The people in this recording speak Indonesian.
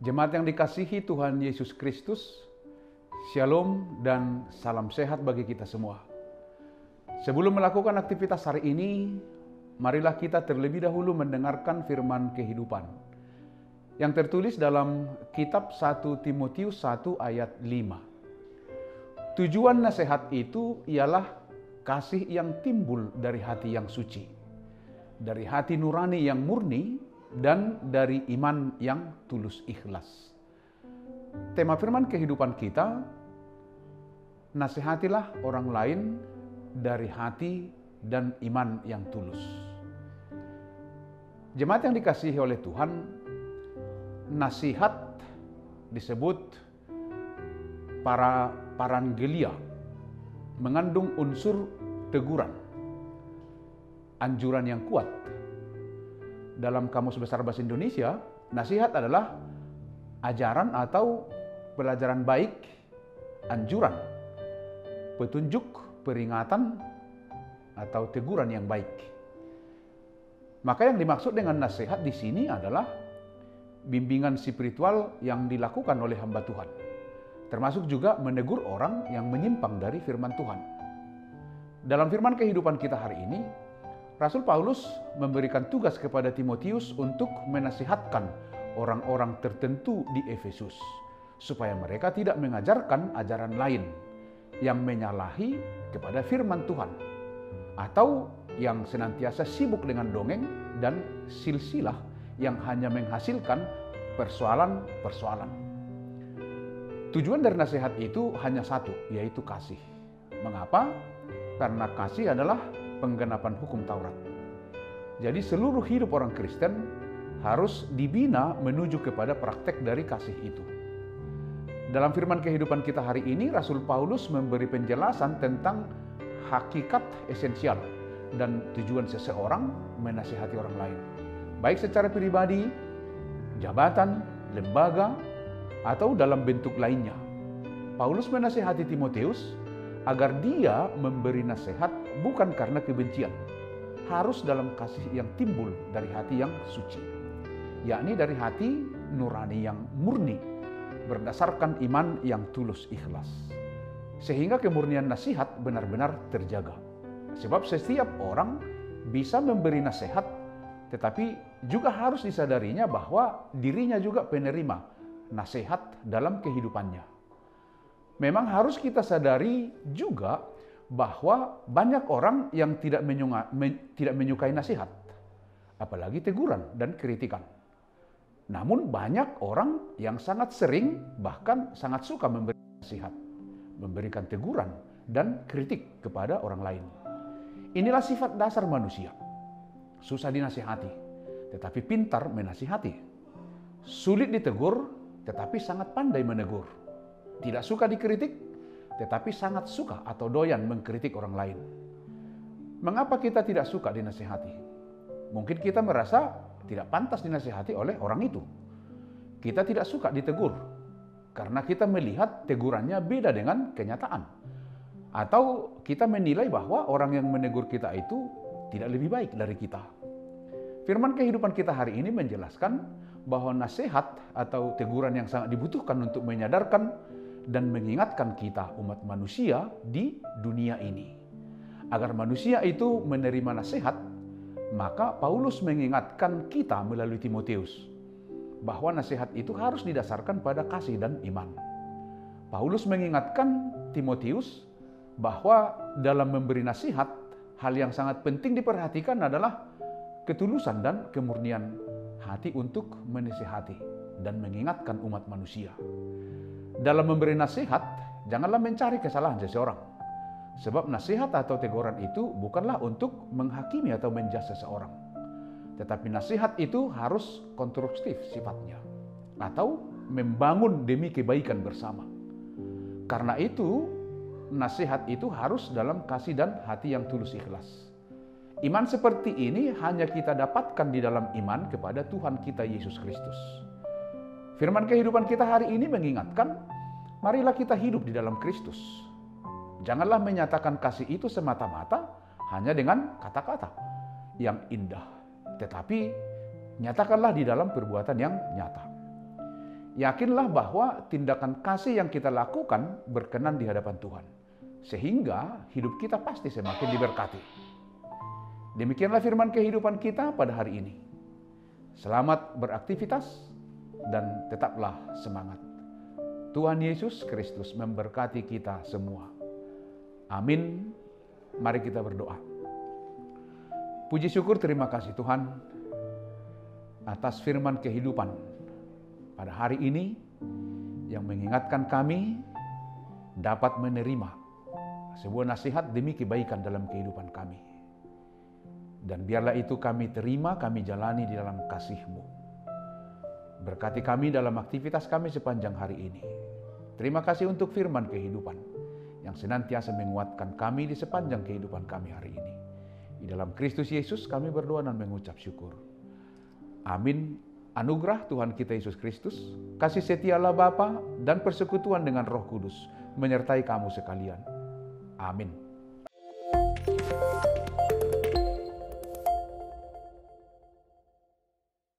Jemaat yang dikasihi Tuhan Yesus Kristus, Shalom dan salam sehat bagi kita semua. Sebelum melakukan aktivitas hari ini, marilah kita terlebih dahulu mendengarkan firman kehidupan yang tertulis dalam kitab 1 Timotius 1 ayat 5. Tujuan nasihat itu ialah kasih yang timbul dari hati yang suci, dari hati nurani yang murni, dan dari iman yang tulus ikhlas. Tema firman kehidupan kita, nasihatilah orang lain dari hati dan iman yang tulus. Jemaat yang dikasihi oleh Tuhan, nasihat disebut parangelia, mengandung unsur teguran, anjuran yang kuat. Dalam Kamus Besar Bahasa Indonesia, nasihat adalah ajaran atau pelajaran baik, anjuran, petunjuk, peringatan, atau teguran yang baik. Maka yang dimaksud dengan nasihat di sini adalah bimbingan spiritual yang dilakukan oleh hamba Tuhan, termasuk juga menegur orang yang menyimpang dari firman Tuhan. Dalam firman kehidupan kita hari ini, Rasul Paulus memberikan tugas kepada Timotius untuk menasihatkan orang-orang tertentu di Efesus, supaya mereka tidak mengajarkan ajaran lain yang menyalahi kepada firman Tuhan, atau yang senantiasa sibuk dengan dongeng dan silsilah yang hanya menghasilkan persoalan-persoalan. Tujuan dari nasihat itu hanya satu, yaitu kasih. Mengapa? Karena kasih adalah penggenapan hukum Taurat. Jadi seluruh hidup orang Kristen harus dibina menuju kepada praktek dari kasih itu. Dalam firman kehidupan kita hari ini, Rasul Paulus memberi penjelasan tentang hakikat esensial dan tujuan seseorang menasihati orang lain, baik secara pribadi, jabatan, lembaga, atau dalam bentuk lainnya. Paulus menasihati Timotius agar dia memberi nasihat bukan karena kebencian, harus dalam kasih yang timbul dari hati yang suci, yakni dari hati nurani yang murni, berdasarkan iman yang tulus ikhlas, sehingga kemurnian nasihat benar-benar terjaga. Sebab setiap orang bisa memberi nasihat, tetapi juga harus disadarinya bahwa dirinya juga penerima nasihat dalam kehidupannya. Memang harus kita sadari juga bahwa banyak orang yang tidak menyukai nasihat, apalagi teguran dan kritikan. Namun banyak orang yang sangat sering, bahkan sangat suka memberi nasihat, memberikan teguran dan kritik kepada orang lain. Inilah sifat dasar manusia. Susah dinasihati, tetapi pintar menasihati. Sulit ditegur, tetapi sangat pandai menegur. Tidak suka dikritik, tetapi sangat suka atau doyan mengkritik orang lain. Mengapa kita tidak suka dinasihati? Mungkin kita merasa tidak pantas dinasihati oleh orang itu. Kita tidak suka ditegur, karena kita melihat tegurannya beda dengan kenyataan. Atau kita menilai bahwa orang yang menegur kita itu tidak lebih baik dari kita. Firman kehidupan kita hari ini menjelaskan bahwa nasihat atau teguran yang sangat dibutuhkan untuk menyadarkan dan mengingatkan kita umat manusia di dunia ini. Agar manusia itu menerima nasihat, maka Paulus mengingatkan kita melalui Timotius bahwa nasihat itu harus didasarkan pada kasih dan iman. Paulus mengingatkan Timotius bahwa dalam memberi nasihat, hal yang sangat penting diperhatikan adalah ketulusan dan kemurnian hati untuk menasihati dan mengingatkan umat manusia. Dalam memberi nasihat, janganlah mencari kesalahan seseorang. Sebab nasihat atau teguran itu bukanlah untuk menghakimi atau menjudge seseorang. Tetapi nasihat itu harus konstruktif sifatnya, atau membangun demi kebaikan bersama. Karena itu, nasihat itu harus dalam kasih dan hati yang tulus ikhlas. Iman seperti ini hanya kita dapatkan di dalam iman kepada Tuhan kita Yesus Kristus. Firman kehidupan kita hari ini mengingatkan, marilah kita hidup di dalam Kristus. Janganlah menyatakan kasih itu semata-mata hanya dengan kata-kata yang indah, tetapi nyatakanlah di dalam perbuatan yang nyata. Yakinlah bahwa tindakan kasih yang kita lakukan berkenan di hadapan Tuhan, sehingga hidup kita pasti semakin diberkati. Demikianlah firman kehidupan kita pada hari ini. Selamat beraktivitas dan tetaplah semangat. Tuhan Yesus Kristus memberkati kita semua. Amin. Mari kita berdoa. Puji syukur terima kasih Tuhan atas firman kehidupan pada hari ini yang mengingatkan kami dapat menerima sebuah nasihat demi kebaikan dalam kehidupan kami. Dan biarlah itu kami terima, kami jalani di dalam kasih-Mu. Berkati kami dalam aktivitas kami sepanjang hari ini. Terima kasih untuk firman kehidupan yang senantiasa menguatkan kami di sepanjang kehidupan kami hari ini. Di dalam Kristus Yesus kami berdoa dan mengucap syukur. Amin. Anugerah Tuhan kita Yesus Kristus, kasih setia Allah Bapa, dan persekutuan dengan Roh Kudus menyertai kamu sekalian. Amin.